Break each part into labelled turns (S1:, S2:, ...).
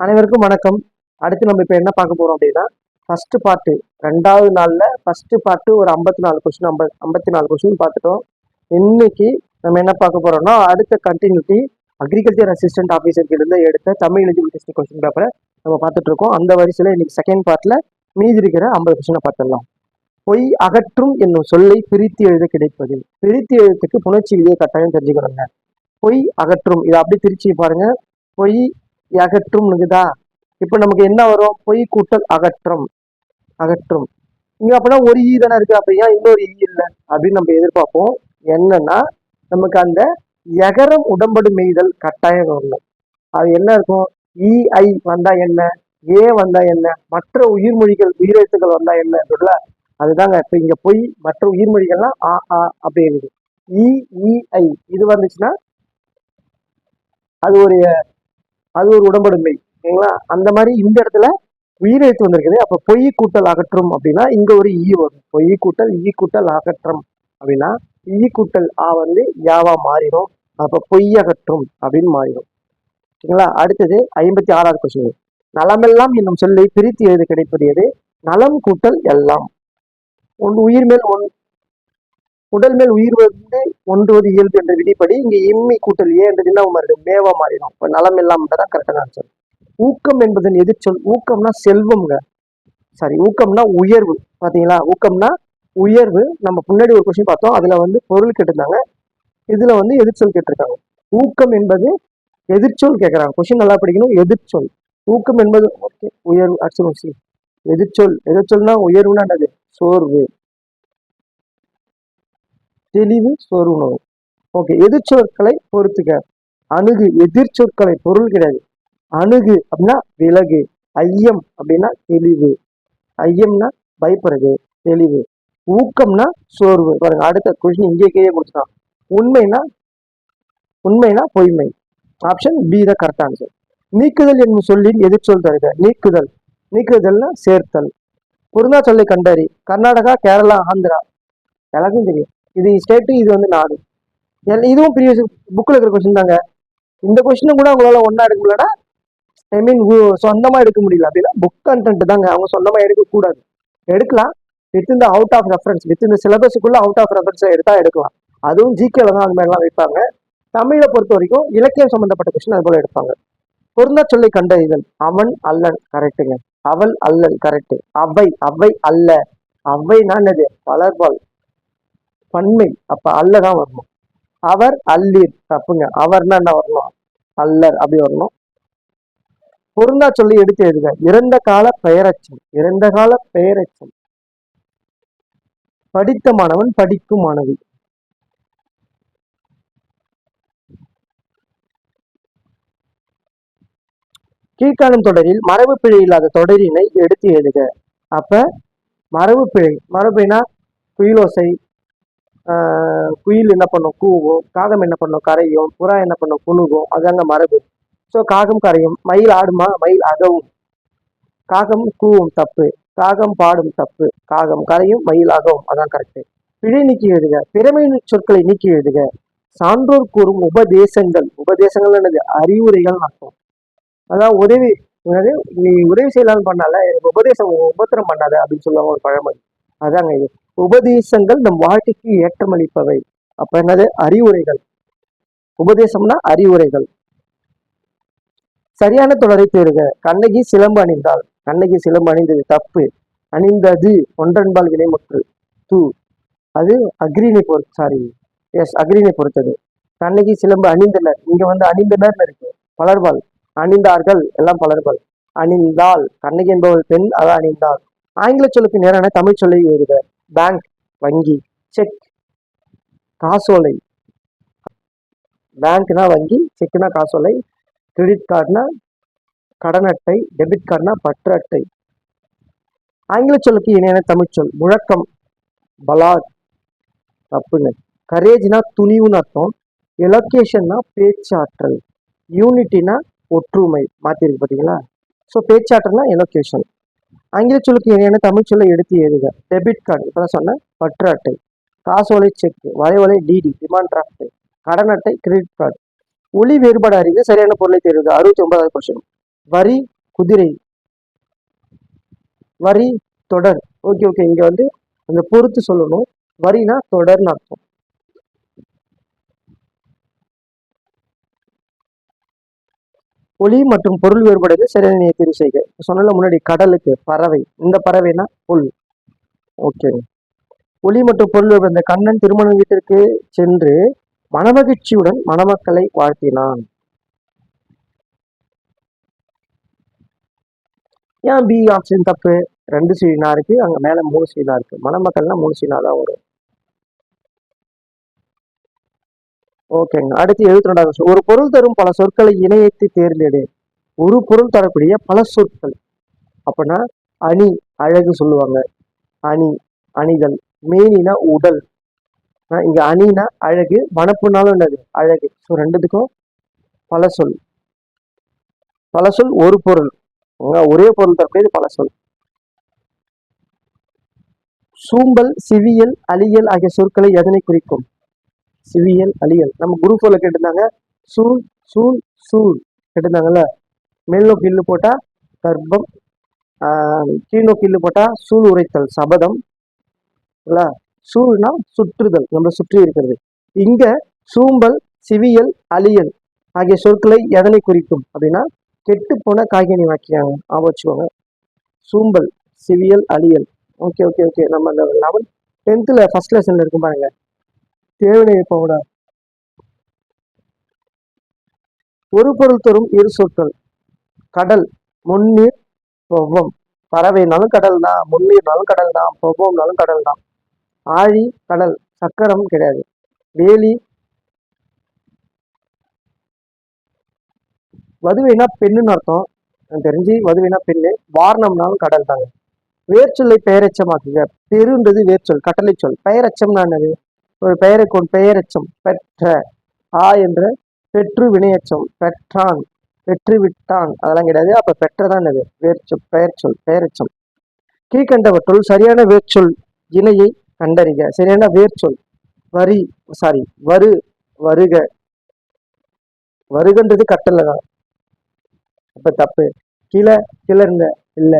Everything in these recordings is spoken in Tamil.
S1: அனைவருக்கும் வணக்கம். அடுத்து நம்ம இப்போ என்ன பார்க்க போறோம் அப்படின்னா, ஃபர்ஸ்ட் பார்ட்டு 2வது நாள்ல ஃபர்ஸ்ட் பார்ட்டு ஒரு 54 கொஸ்டின் 54 கொஸ்டின் பார்த்துட்டோம். இன்னைக்கு நம்ம என்ன பார்க்க போறோம்னா, அடுத்த கண்டினியூட்டி அக்ரிகல்ச்சர் அசிஸ்டன்ட் ஆஃபீஸருக்கு இருந்து எடுத்த தமிழ் எலிஜிபிள் டெஸ்ட் கொஸ்டின் பேப்பரை நம்ம பார்த்துட்டு இருக்கோம். அந்த வரிசையில் இன்னைக்கு செகண்ட் பார்ட்ல மீதி இருக்கிற 50 கொஸ்டினை பார்த்துடலாம். பொய் அகற்றும் என்னும் சொல்லை பிரித்து எழுத கிடைப்பது. பிரித்து எழுத்துக்கு புணர்ச்சி விதியை கட்டாயம் தெரிஞ்சுக்கணுங்க. பொய் அகற்றும், இதை அப்படி திருச்சி பாருங்க. பொய் அகற்றும் இருக்குதா? இப்ப நமக்கு என்ன வரும்? பொய் கூட்டல் அகற்றும். அகற்றும் இங்க அப்படின்னா ஒரு ஈ தானே இருக்கு, அப்ப ஏன் இன்னொரு ஈ இல்லை அப்படின்னு நம்ம எதிர்பார்ப்போம். என்னன்னா நமக்கு அந்த எகரம் உடம்படு மெய்தல் கட்டாயம் வரணும். அது என்ன இருக்கும்? இ ஐ வந்தா என்ன, ஏ வந்தா என்ன, மற்ற உயிர்மொழிகள் உயிரெழுத்துக்கள் வந்தா என்ன இருக்குல்ல, அதுதாங்க. இப்ப இங்க பொய் மற்ற உயிர்மொழிகள்லாம் ஆ ஆ அப்படி இருக்குது. இ இ ஐ இது வந்துச்சுன்னா அது ஒரு உடம்படுமை, ஓகேங்களா? அந்த மாதிரி இந்த இடத்துல உயிரெழுத்து வந்திருக்குது. அப்ப பொய் கூட்டல் அகற்றும் அப்படின்னா இங்க ஒரு ஈ வரும். பொய் கூட்டல் ஈ கூட்டல் அகற்றும் அப்படின்னா ஈ கூட்டல் ஆ வந்து யாவா மாறிடும். அப்ப பொய் அகற்றும் அப்படின்னு மாறிடும், ஓகேங்களா? அடுத்தது 56வது கொஸ்டின். நலமெல்லாம் என்னும் சொல்லை பிரித்து எழுத கிடைப்பது எது? நலம் கூட்டல் எல்லாம். உயிர் மேல் உடல் மேல் உயிர் வந்து ஒன்றுவது இயல்பு என்ற விதிப்படி இங்க இம்மி கூட்டல் ஏ என்றது என்ன மாறிடும்? மேவா மாறிடும். இப்ப நலம் எல்லாம் தான் கரெக்டான ஆன்சர். ஊக்கம் என்பதன் எதிர்ச்சொல். ஊக்கம்னா செல்வம்ங்க. சாரி, ஊக்கம்னா உயர்வு. பாத்தீங்களா? ஊக்கம்னா உயர்வு. நம்ம முன்னாடி ஒரு கொஸ்டின் பார்த்தோம், அதுல வந்து பொருள் கேட்டிருந்தாங்க, இதுல வந்து எதிர்ச்சொல் கேட்டிருக்காங்க. ஊக்கம் என்பது எதிர்ச்சொல் கேட்கறாங்க. கொஸ்டின் நல்லா படிக்கணும். எதிர்ச்சொல். ஊக்கம் என்பது உயர்வு. ஆக்சுவலி எதிர்ச்சொல். எதிர்ச்சொல்னா உயர்வுனா என்னது? சோர்வு, தெளிவு, சோர்வு நோய். ஓகே. எதிர்ச்சொற்களை பொறுத்துக்க. அணுகு எதிர்ச்சொற்களை, பொருள் கிடையாது. அணுகு அப்படின்னா விலகு. ஐயம் அப்படின்னா தெளிவு. ஐயம்னா பயப்படுறது, தெளிவு. ஊக்கம்னா சோர்வு. பாருங்க, அடுத்த கொஸ்டின் இங்கே கீழே கொடுத்துட்டான். உண்மைனா பொய்மை. ஆப்ஷன் பி தான் கரெக்ட் ஆன்சர். நீக்குதல் என்னும் சொல்லின் எதிர்ச்சொல் தருக. நீக்குதல். நீக்குதல்னா சேர்த்தல். பொருந்தா சொல்லை கண்டறி. கர்நாடகா, கேரளா, ஆந்திரா. எல்லாருக்கும் தெரியும். இது ஸ்டேட்டு, இது வந்து நாடு. இதுவும் ப்ரீவியஸ் புக்கில் இருக்கிற கொஸ்டின் தாங்க. இந்த கொஸ்டின் கூட உங்களால ஒன்னா எடுக்க முடியலன்னா, ஐ மீன் சொந்தமா எடுக்க முடியல அப்படின்னா புக் கண்டென்ட் தாங்க. அவங்க சொந்தமா எடுக்கக்கூடாது. எடுக்கலாம் வித் இந்த அவுட் ஆஃப் ரெஃபரன்ஸ், வித் இந்த சிலபஸுக்குள்ள அவுட் ஆஃப் ரெஃபரன்ஸ் எடுத்தா எடுக்கலாம். அதுவும் ஜிகேல தான் அந்த மாதிரிலாம் வைப்பாங்க. தமிழை பொறுத்த வரைக்கும் இலக்கியம் சம்பந்தப்பட்ட கொஸ்டின் அது போல எடுப்பாங்க. பொருந்தா சொல்லை கண்டறிதல். அவன் அல்லன் கரெக்டுங்க. அவள் அல்லல் கரெக்ட். அவை அல்ல. அவைனா என்னது? பலர்பால் பன்மை. அப்ப அல்லதான் வரணும். அவர் அல்லீர் தப்புங்க. அவர்னா என்ன வரணும்? அல்லர் அப்படி வரணும். பொருந்தா சொல்லி எடுத்து எழுதுக. இறந்த கால பெயரச்சம். இறந்த கால பெயரச்சம். படித்த மாணவன், படிக்கும் மாணவி. கீழ்காணும் தொடரில் மரபு பிழை இல்லாத தொடரினை எடுத்து எழுதுக. அப்ப மரபு பிழை, மரபுனா குயிலோசை, குயில் என்ன பண்ணும்? கூவும். காகம் என்ன பண்ணும்? கரையும். புறா என்ன பண்ணும்? குணுகும். அதாங்க மரபு. ஸோ காகம் கரையும். மயில் ஆடுமா? மயில் அகவும். காகம் கூவும் தப்பு. காகம் பாடும் தப்பு. காகம் கரையும், மயில் ஆகவும். அதான் கரெக்ட். பிழை நீக்கி எழுதுக. பிறமை சொற்களை நீக்கி எழுதுக. சான்றோர் கூறும் உபதேசங்கள். உபதேசங்கள் என்னது? அறிவுரைகள் அர்த்தம். அதான் உதவி, நீ உதவி செய்யலாம்னு பண்ணால எனக்கு உபதேசம் உபத்திரம் பண்ணாத அப்படின்னு சொல்லுவாங்க ஒரு பழமொழி. அதாங்க இது. உபதேசங்கள் நம் வாழ்க்கைக்கு ஏற்றமளிப்பவை. அப்ப என்னது? அறிவுரைகள். உபதேசம்னா அறிவுரைகள். சரியான தொடரை தேடுக. கண்ணகி சிலம்பு அணிந்தாள். கண்ணகி சிலம்பு அணிந்தது தப்பு. அணிந்தது ஒன்றன்பால் வினைமுற்று தூ, அது அக்ரினை பொறுத்து. சாரி, எஸ், அக்ரினை பொறுத்தது. கண்ணகி சிலம்பு அணிந்தனர், இங்க வந்து அணிந்தனர் இருக்கு. பலர்பால். அணிந்தார்கள் எல்லாம் பலர்பால். அணிந்தாள். கண்ணகி என்பவள் பெண், அதான் அணிந்தாள். ஆங்கில சொல்லுக்கு நேரான தமிழ் சொல்லை எழுதுக. பேங்க் வங்கி. செக் காசோலை. பேங்க்னா வங்கி, செக்னா காசோலை. கிரெடிட் கார்டுனா கடன் அட்டை. டெபிட் கார்டுனா பற்று அட்டை. ஆங்கில சொல்லுக்கு இணையான தமிழ் சொல் முழக்கம். பலாட் தப்புங்க. கரேஜ்னா துணிவுன்னு அர்த்தம். எலோகேஷன்னா பேச்சாற்றல். யூனிட்டினா ஒற்றுமை. மாத்திருக்கு பார்த்தீங்களா? ஸோ பேச்சாற்றல்னா எலோகேஷன். ஆங்கில சொல்லுக்கு இணையான தமிழ் சொல்லை எடுத்து எழுதுக. டெபிட் கார்டு, இப்பதான் சொன்னேன். பற்று அட்டை. காசோலை செக். வரைவலை டிடி டிமாண்ட் டிராஃப்ட். கடன் அட்டை கிரெடிட் கார்டு. ஒளி வேறுபாடு அறிந்து சரியான பொருளை தேர்வுக. 69வது கொஸ்டின். வரி குதிரை, வரி தொடர். ஓகே ஓகே, இங்க வந்து அந்த பொறுத்து சொல்லணும். வரினா தொடர்னு அர்த்தம். ஒளி மற்றும் பொருள் வேறுபடுது, சரியான நீ தெரிவு செய்க. சொன்னல முன்னாடி கடலுக்கு பறவை, இந்த பறவைனா புல். ஓகே. ஒளி மற்றும் பொருள் வேறுபடு. இந்த கண்ணன் திருமண வீட்டிற்கு சென்று மனமகிழ்ச்சியுடன் மணமக்களை வாழ்த்தினான். ஏன் பி ஆப்ஷன் தப்பு? 2 சீனா இருக்கு, அங்க மேல 3 சீனா இருக்கு. மணமக்கள்னா 3 சீனா தான் வரும். ஓகேங்க. அடுத்து 72வது கொஸ்டின். ஒரு பொருள் தரும் பல சொற்களை இணையத்து தேர்ந்தெடு. ஒரு பொருள் தரக்கூடிய பல சொற்கள் அப்படின்னா அணி, அழகு சொல்லுவாங்க. அணி, அணிதல். மேனினா உடல். இங்க அணினா அழகு, வனப்புனாலும் என்னது அழகு. ஸோ ரெண்டுத்துக்கும் பல சொல். பல சொல் ஒரு பொருள், ஒரே பொருள் தரக்கூடியது பல சொல். சூம்பல், சிவியல், அலியல் ஆகிய சொற்களை எதனை குறிக்கும்? சிவியல், அலியல். நம்ம குரூப் 4ல கேட்டிருந்தாங்க. சூழ், சூழ், சூழ் கேட்டிருந்தாங்கல்ல. மேல் நோக்கி இல்லு போட்டா கர்ப்பம், கீழ் நோக்கி இல்லு போட்டா சூழ் உரைத்தல் சபதம். சூழ்னா சுற்றுதல், நம்ம சுற்றி இருக்கிறது. இங்க சூம்பல், சிவியல், அலியல் ஆகிய சொற்களை எதனை குறிக்கும் அப்படின்னா கெட்டு போன காய்கனி வாக்கியாங்க. வச்சுக்கோங்க. சூம்பல், சிவியல், அலியல். Okay okay okay. நம்ம அந்த 11th 10th ஃபர்ஸ்ட் லெசன்ல இருக்கும் பாருங்க, தேவனை போட. ஒரு பொருள் தரும் இரு சொற்கள். கடல், முன்னீர், பொவ்வம். பறவைனாலும் கடல் தான், முன்னீர்னாலும் கடல் தான், பொவ்வம்னாலும் கடல் தான். ஆழி கடல், சக்கரம் கிடையாது. வேலி, வதுவைனா பெண்ணுன்னு அர்த்தம். எனக்கு தெரிஞ்சு வதுவைனா பெண்ணு. வாரணம்னாலும் கடல் தாங்க. வேர்ச்சொல்லை பெயரெச்சமாக்குங்க. பெருன்றது வேர்ச்சொல், கட்டளை சொல். பெயரெச்சம்னா என்னது? ஒரு பெயரை கொண்டு பெயரெச்சம். பெற்ற, என்ற பெற்று வினையச்சம். பெற்றான், பெற்று விட்டான், அதெல்லாம் கிடையாது. அப்ப பெற்றதான் என்னது? வேர்ச்சொல், பெயர் சொல், பெயரெச்சம். கீழ்கண்டவற்றுள் சரியான வேர்ச்சொல் இணையை கண்டறிக. சரியான வேர்ச்சொல் வரி, சாரி வரு, வருக. வருகன்றது கட்டளை தான், அப்ப தப்பு. கீழே கிளர்ந்த இல்ல.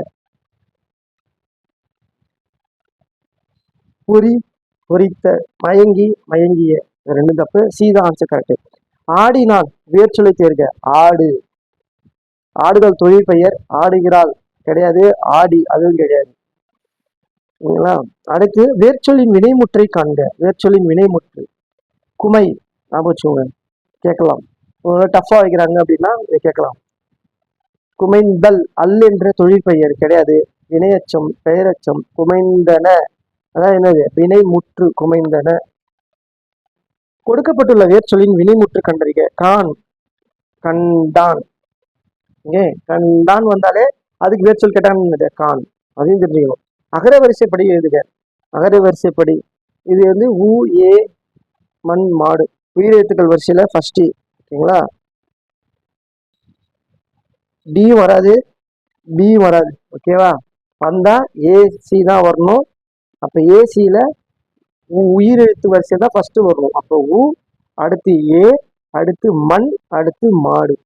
S1: பொறி, பொறித்த. மயங்கி, மயங்கிய. ரெண்டும் தப்பு. Sita answer correct. ஆடினான், வேர்ச்சொல்லை தேர்க. ஆடு, ஆடுகள் தொழில் பெயர். ஆடுகிறாள் கிடையாது, ஆடி அதுவும் கிடையாது. அடுத்து வேர்ச்சொல்லின் வினைமுற்றை காண்க. வேர்ச்சொல்லின் வினைமுற்று. குமை, வச்சுக்கோங்க, கேட்கலாம். டஃபா வைக்கிறாங்க அப்படின்னா கேட்கலாம். குமைந்தல், அல் என்ற தொழில் பெயர் கிடையாது, வினையச்சம், பெயரச்சம். குமைந்தன, அதான் என்னது? வினைமுற்று, குமைந்தன. கொடுக்கப்பட்டுள்ள வேர்ச்சொல்லின் வினைமுற்று கண்டறிக. கான், கண்டான். கண்டான் வந்தாலே அதுக்கு வேர்ச்சொல் கேட்டான்னு கான், அதையும் தெரிஞ்சுக்கணும். அகர வரிசைப்படி எழுதுக. அகர வரிசைப்படி இது வந்து ஊ, ஏ, மண், மாடு. உயிரெழுத்துக்கள் வரிசையில ஃபர்ஸ்ட். ஓகேங்களா? டி வராது, பி வராது. ஓகேவா? வந்தா ஏசி தான் வரணும். அப்ப ஏசியில உயிரெழுத்து வரிசை தான் ஃபர்ஸ்ட் வரணும். அப்போ ஊ, அடுத்து ஏ, அடுத்து மண், அடுத்து மாடு.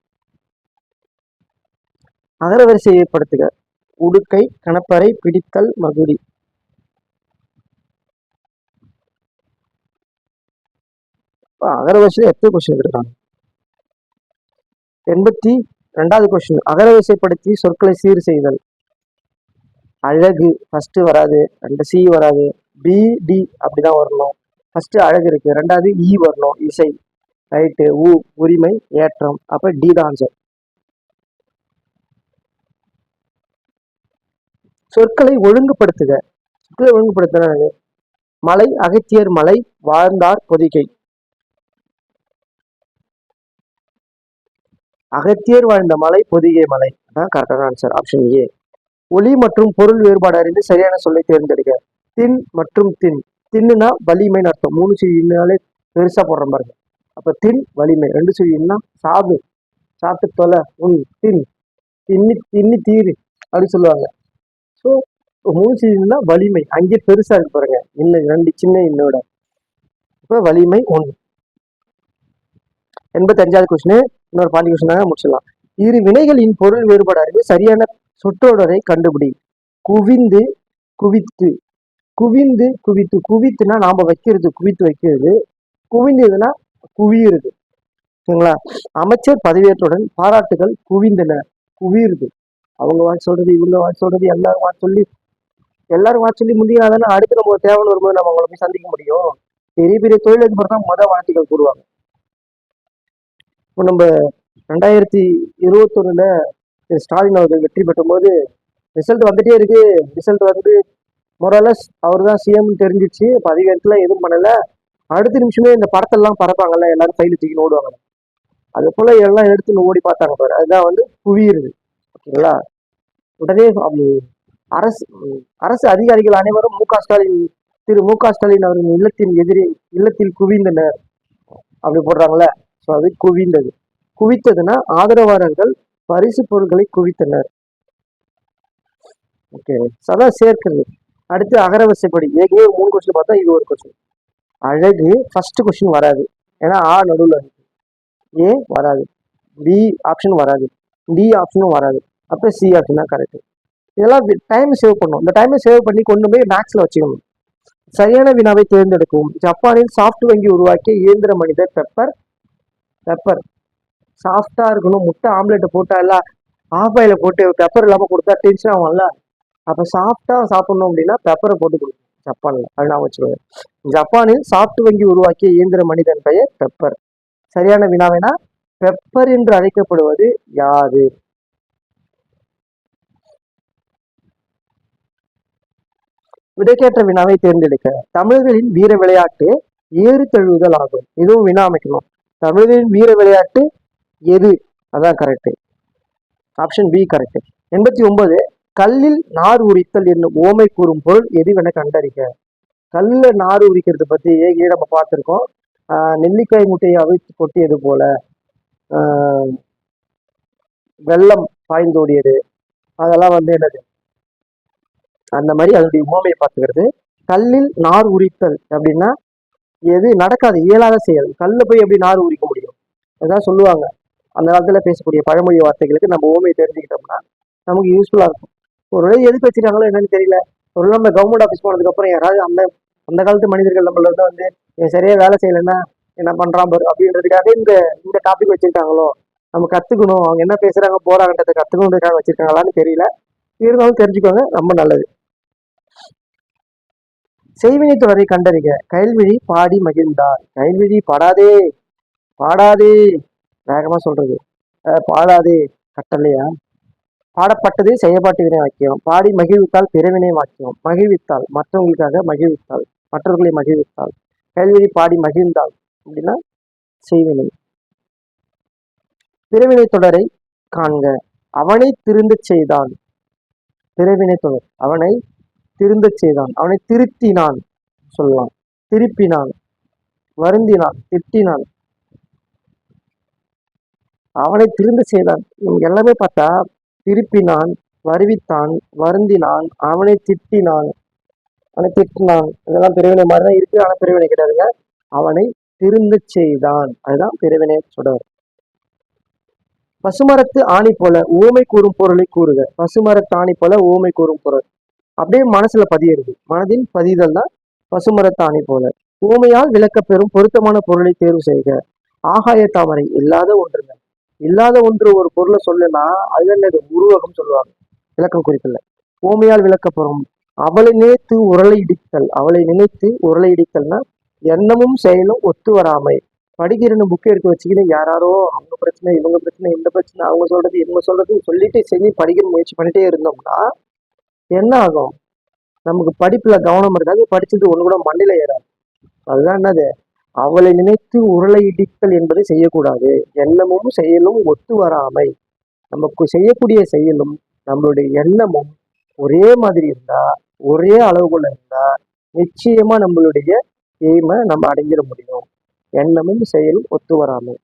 S1: அகர வரிசை ஏற்படுத்துக. உடுக்கை, கணப்பறை, பிடித்தல், மகுடி. அகர வரிசையில எத்தனை கொஸ்டின் எடுக்கிறாங்க? 82வது கொஸ்டின். அகர வரிசைப்படுத்தி சொற்களை சீர் செய்தல். அழகு ஃபர்ஸ்ட் வராது, 2 சி வராது, பி, டி அப்படிதான் வரணும். ஃபர்ஸ்ட் அழகு இருக்கு, 2வது இ வரணும், இசை. ரைட்டு. ஊ, உரிமை, ஏற்றம். அப்ப டி தான் ஆன்சர். சொற்களை ஒழுங்குபடுத்துக. சொற்களை ஒழுங்குபடுத்துறது. மலை, அகத்தியர் மலை, வாழ்ந்தார் பொதிகை. அகத்தியர் வாழ்ந்த மலை பொதிகை மலை. அதான் கரெக்டான ஆன்சர், ஆப்ஷன் ஏ. ஒளி மற்றும் பொருள் வேறுபாடு அறிந்து சரியான சொல்லை தேர்ந்தெடுக்க. தின் மற்றும் தின். தின்னுனா வலிமைன்னு அர்த்தம். 3 சொல்லினாலே பெருசா போடுற பாருங்க. அப்ப தின் வலிமை. 2 சொல்லினா சாவு, சாப்பிட்டு தொலை, தின், தின்னி தின்னி தீரு அப்படி சொல்லுவாங்க. ஸோ 3 சொல்லினா வலிமை, அங்கே பெருசா இருக்கு பாருங்க. இன்னும் 2 சின்ன இன்னோட. இப்ப வலிமை 1. 85வது கொஸ்டின். இன்னொரு 40 கொஸ்டின் முடிச்சிடலாம். இரு வினைகளின் பொருள் வேறுபாடு அறிந்து சரியான சொற்றொடரை கண்டுபிடி. குவிந்து, குவித்து. குவிந்து, குவித்து. குவித்துனா நாம வைக்கிறது, குவித்து வைக்கிறது. குவிந்ததுன்னா குவியுறது. சரிங்களா? அமைச்சர் பதவியேற்றுடன் பாராட்டுகள் குவிந்தன. குவியுறது. அவங்க வாட்ச் சொல்றது, இவங்க வாட்ச் சொல்றது, எல்லாரும் வாட்ச் சொல்லி முடியாதானே அடுத்து நம்ம தேவைன்னு வரும்போது நம்ம அவங்கள போய் சந்திக்க முடியும். பெரிய பெரிய தொழிலதிபர் தான் வாழ்த்துக்கள் கூறுவாங்க. இப்போ நம்ம 2021 ஸ்டாலின் அவர்கள் வெற்றி பெற்றும் போது ரிசல்ட் வந்துட்டே இருக்கு. ரிசல்ட் வந்து மொரலஸ் அவர் தான் சிஎம் தெரிஞ்சிச்சு. பதவியேற்கல எதுவும் பண்ணல. அடுத்த நிமிஷமே இந்த படத்தெல்லாம் பறப்பாங்கல்ல, எல்லாரும் ஃபைல் தூக்கி ஓடுவாங்க. அது போல எல்லாம் எடுத்து ஓடி பார்த்தாங்க பாரு. அதுதான் வந்து குவியுறது. ஓகேங்களா? உடனே அரசு அதிகாரிகள் அனைவரும் திரு மு க ஸ்டாலின் அவர்கள் இல்லத்தில் குவிந்தனர் அப்படி போடுறாங்களே. ஸோ அது குவிந்தது. குவித்ததுன்னா ஆதரவாளர்கள் பரிசு பொருட்களை குவித்தனர். ஓகே, அதான் சேர்க்கிறது. அடுத்து அகரவரிசைப்படி ஏற்கனவே 3 கொஸ்டின் பார்த்தா இது ஒரு கொஸ்டின். அழகு ஃபர்ஸ்ட் கொஸ்டின் வராது, ஏன்னா ஆ நடுவில் இருக்கு. ஏ வராது, பி ஆப்ஷன் வராது, டி ஆப்ஷனும் வராது. அப்போ சி ஆப்ஷன் தான் கரெக்ட். இதெல்லாம் டைம் சேவ் பண்ணும். இந்த டைமை சேவ் பண்ணி கொண்டு போய் மேக்ஸ்ல வச்சுக்கணும். சரியான வினாவை தேர்ந்தெடுக்கும். ஜப்பானில் சாஃப்ட் வங்கி உருவாக்கிய இயந்திர மனிதர் பெப்பர். சாஃப்டா இருக்கணும். முட்டை ஆம்லெட்டை போட்டா எல்லாம் ஆஃபாயில போட்டு பெப்பர் இல்லாம கொடுத்தா டென்ஷன் ஆகும்ல. அப்ப சாஃப்டா சாப்பிடணும் அப்படின்னா பெப்பரை போட்டு கொடுக்கும் ஜப்பான்ல. அது நான் வச்சுருவேன். ஜப்பானில் சாஃப்ட் வங்கி உருவாக்கிய இயந்திர மனிதன் பெயர் பெப்பர். சரியான வினாவினா பெப்பர் என்று அழைக்கப்படுவது யாது? விடைக்கேற்ற வினாவை தேர்ந்தெடுக்க. தமிழர்களின் வீர விளையாட்டு ஏறு தழுவுதல் ஆகும். இதுவும் வினா அமைக்கணும். தமிழர்களின் வீர விளையாட்டு எது? அதான் கரெக்ட். Option B correct. 89 கல்லில் நார் உரித்தல் என்னும் ஓமை கூறும் பொருள் எதுவென கண்டறிக. கல்ல நார் உரிக்கிறது பத்தி ஏற்கனவே நம்ம பார்த்துருக்கோம். நெல்லிக்காய் முட்டையை அவிழ்த்து கொட்டியது போல, வெள்ளம் பாய்ந்தோடியது, அதெல்லாம் வந்து என்னது, அந்த மாதிரி அதனுடைய உவமையை பார்த்துக்கிறது. கல்லில் நார் உரித்தல் அப்படின்னா எது நடக்காது, இயலாத செயல். கல்ல போய் எப்படி நார் உரிக்க முடியும்? அதான் சொல்லுவாங்க. அந்த காலத்துல பேசக்கூடிய பழமொழி வார்த்தைகளுக்கு நம்ம ஓமையை தெரிஞ்சுக்கிட்டோம்னா நமக்கு யூஸ்ஃபுல்லா இருக்கும். ஒரு வேலை எதுக்கு வச்சிருக்காங்களோ என்னன்னு தெரியல. ஒரு நம்ம கவர்மெண்ட் ஆஃபீஸ் போனதுக்கு அப்புறம் யாராவது அந்த காலத்து மனிதர்கள் நம்மள வந்து சரியா வேலை செய்யலைன்னா என்ன பண்றான் பாரு அப்படின்றதுக்காக இந்த டாபிக் வச்சிருக்காங்களோ, நம்ம கத்துக்கணும், அவங்க என்ன பேசுறாங்க போறாங்கன்றதை கத்துக்கணுன்றதுக்காக வச்சிருக்காங்களான்னு தெரியல. இருந்தாலும் தெரிஞ்சுக்கோங்க, ரொம்ப நல்லது. செய்வினை தொடரை கண்டறிக. கயல்விழி பாடி மகிழ்ந்தார். கயல்விழி பாடாதே வேகமா சொல்றது. பாடாதே கட்டளையா? பாடப்பட்டது செய்யப்பாட்டு வினை வாக்கியம். பாடி மகிழ்வித்தால் பிறவினை வாக்கியம். மகிழ்வித்தால் மற்றவங்களுக்காக மகிழ்வித்தால், மற்றவர்களை மகிழ்வித்தால். கயல்விழி பாடி மகிழ்ந்தால் அப்படின்னா செய்வினை. பிறவினை தொடரை காண்க. அவனை திருந்தச் செய்தான். பிறவினை தொடர். அவனை திருந்தச் செய்தான், அவனை திருத்தினான் சொல்லலாம். திருப்பினான், வருந்தினான், திட்டினான், அவனை திருந்த செய்தான். இவங்க எல்லாமே பார்த்தா திருப்பினான், வருவித்தான், வருந்தினான், அவனை திட்டினான், இதெல்லாம் பிரிவினை மாதிரி தான் இருக்கு. ஆனா பிரிவினை கிடையாதுங்க. அவனை திருந்த செய்தான், அதுதான் பிரிவினை தொடர். பசுமரத்து ஆணி போல ஊமை கூறும் பொருளை கூறுக. பசுமரத்து ஆணி போல ஊமை கூறும் பொருள் அப்படியே மனசுல பதியிறது. மனதில் பதிதல் தான் பசுமரத்து ஆணி போல. ஊமையால் விளக்கப்பெறும் பொருத்தமான பொருளை தேர்வு செய்க. ஆகாய தாமரை இல்லாத ஒன்றுங்க. இல்லாத ஒன்று ஒரு பொருளை சொல்லுனா அது என்னது? உருவகம் சொல்லுவாங்க இலக்கம் குறிப்பில்ல. ஊமையால் விளக்கப்பெறும். அவளை நினைத்து உரலை இடித்தல்னா எண்ணமும் செயலும் ஒத்து வராமை. படிக்கிறன்னு புக்கை எடுத்து வச்சுக்கிட்டு யாரோ அவங்க பிரச்சனை, இவங்க பிரச்சனை, இந்த பிரச்சனை, அவங்க சொல்றது, இவங்க சொல்றது சொல்லிட்டு செஞ்சு படிக்கிற முயற்சி பண்ணிட்டே இருந்தோம்னா என்ன ஆகும்? நமக்கு படிப்புல கவனம் இருக்காது, படிச்சது ஒண்ணு கூட மண்ணில ஏறாது. அதுதான் என்னது? அவளை நினைத்து உருளை இடித்தல் என்பதை செய்யக்கூடாது. எண்ணமும் செயலும் ஒத்து வராமை. நமக்கு செய்யக்கூடிய செயலும் நம்மளுடைய எண்ணமும் ஒரே மாதிரி இருந்தா, ஒரே அளவுக்குள்ள இருந்தா நிச்சயமா நம்மளுடைய எய்மை நம்ம அடைஞ்சிட முடியும். எண்ணமும் செயலும் ஒத்து வராமை.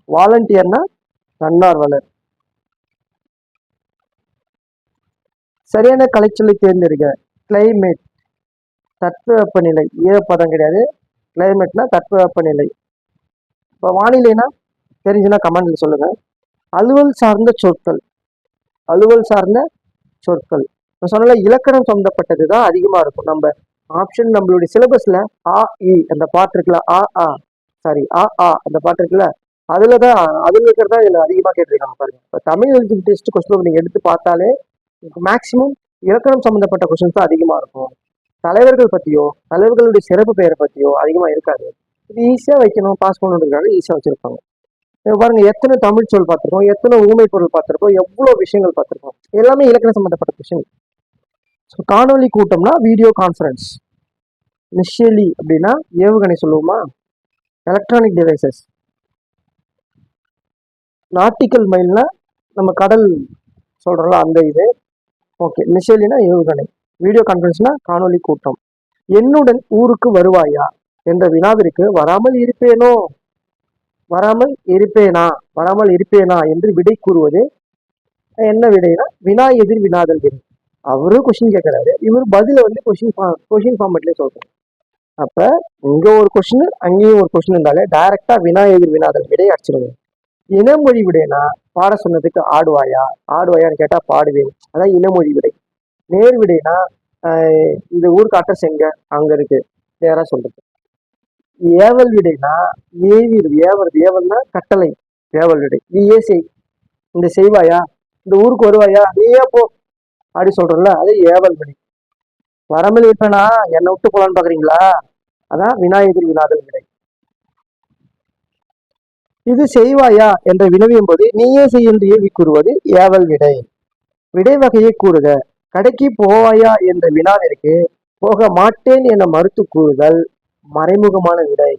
S1: வாலண்டியர்னா தன்னார்வலர். சரியான கலைச்சொல்லை தேர்ந்தெடுக்க. கிளைமேட் தட்பவெப்பநிலை. ஈரப்பதம் கிடையாது. கிளைமேட்னா தட்பவெப்பநிலை. இப்போ வானிலைனா தெரிஞ்சுன்னா கமெண்ட்ல சொல்லுங்க. அலுவல் சார்ந்த சொற்கள், அலுவல் சார்ந்த சொற்கள் நான் சொன்னல இலக்கணம் சம்பந்தப்பட்டது தான் அதிகமா இருக்கும். நம்ம ஆப்ஷன் நம்மளுடைய சிலபஸ்ல ஆ இ அந்த பாட்டு இருக்குல்ல, அந்த பாட்டு இருக்குல்ல, அதுல இருக்கிறதா இதுல அதிகமா கேட்டிருக்காங்க பாருங்க. இப்போ தமிழ் எலிஜிபிலிட்டி டெஸ்ட் கொஸ்டின் நீங்க எடுத்து பார்த்தாலே மேக்சிமம் இலக்கணம் சம்பந்தப்பட்ட கொஸ்டின்ஸ் தான் அதிகமா இருக்கும். தலைவர்கள் பத்தியோ தலைவர்களுடைய சிறப்பு பெயரை பத்தியோ அதிகமா இருக்காது. இது ஈஸியா வைக்கணும், பாஸ் பண்ணணுன்றதுக்காக ஈஸியா வச்சிருப்பாங்க. பாருங்க எத்தனை தமிழ் சொல் பார்த்திருக்கோம், எத்தனை ஊமை பொருள் பார்த்திருக்கோம், எவ்வளவு விஷயங்கள் பார்த்திருக்கோம். எல்லாமே இலக்கணம் சம்பந்தப்பட்ட கொஸ்டின். காணொலி கூட்டம்னா வீடியோ கான்ஃபரன்ஸ். மிஷியலி அப்படின்னா ஏவுகணை சொல்லுவோமா, எலக்ட்ரானிக் டிவைசஸ். நாட்டிக்கல் மைல்னா நம்ம கடல் சொல்றோம்ல அந்த இது. ஓகே, மிஷியலினா ஏவுகணை, வீடியோ கான்ஃபரன்ஸ்னா காணொலி கூட்டம். என்னுடன் ஊருக்கு வருவாயா என்ற வினாவிற்கு வராமல் இருப்பேனோ, வராமல் இருப்பேனா என்று விடை கூறுவது என்ன விடைனா வினா எதிர் வினாதல் விடை. அவரும் கொஸ்டின் கேட்கிறாரு, இவர் பதில வந்து கொஸ்டின் ஃபார்மேட்லயே சொல்றாரு. அப்ப இங்க ஒரு கொஸ்டின் அங்கேயும் ஒரு கொஸ்டின் இருந்தாலே டைரக்டா வினா எதிர் வினாதல் விடை அடிச்சிருங்க. இனமொழி விடைனா பாட சொன்னதுக்கு ஆடுவாயான்னு கேட்டா பாடுவேன், அதான் இனமொழி விடை. நேர் விடைனா இந்த ஊருக்கு அட்ரஸ் எங்க, அங்க இருக்கு, நேரா சொல்றது. ஏவல் விடைனா ஏவல்னா கட்டளை, ஏவல் விடை. நீ செய், இந்த செய்வாயா, இந்த ஊருக்கு வருவாயா, நீயே போ அப்படி சொல்றோம்ல, அது ஏவல் விடை. வராமல் இருப்பேனா என்னை விட்டு போலான்னு பாக்குறீங்களா, அதான் வினாயகர் வினாதல் விடை. இது செய்வாயா என்ற வினவியும் போது நீயே செய் என்று ஏவி கூறுவது ஏவல் விடை. விடை வகையை கூறுக. கடைக்கு போவாயா என்ற வினாவிற்கு போக மாட்டேன் என மறுத்து கூறுதல் மறைமுகமான விடை.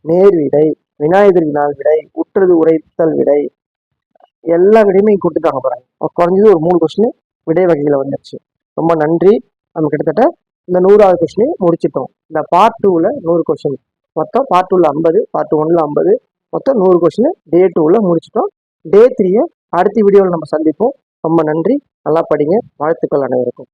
S1: நேர் விடை, வினாயகர் வினால் விடை, உற்றது உரைத்தல் விடை. எல்லா விடையுமே கொடுத்துட்டாங்க பாருங்க. குறைஞ்சது ஒரு 3 கொஸ்டின் விடை வகைகளை வந்துருச்சு. ரொம்ப நன்றி. நம்ம கிட்டத்தட்ட இந்த 100வது கொஸ்டின் முடிச்சிட்டோம். இந்த பார்ட் 2ல 100 கொஸ்டின் மொத்தம், பார்ட் 2ல 50, பார்ட் 1ல 50, மொத்தம் 100 கொஸ்டின் டே 2ல முடிச்சிட்டோம். டே 3 அடுத்த வீடியோவில் நம்ம சந்திப்போம். ரொம்ப நன்றி. நல்லா படிங்க. வாழ்த்துக்கள் அனைவருக்கும்.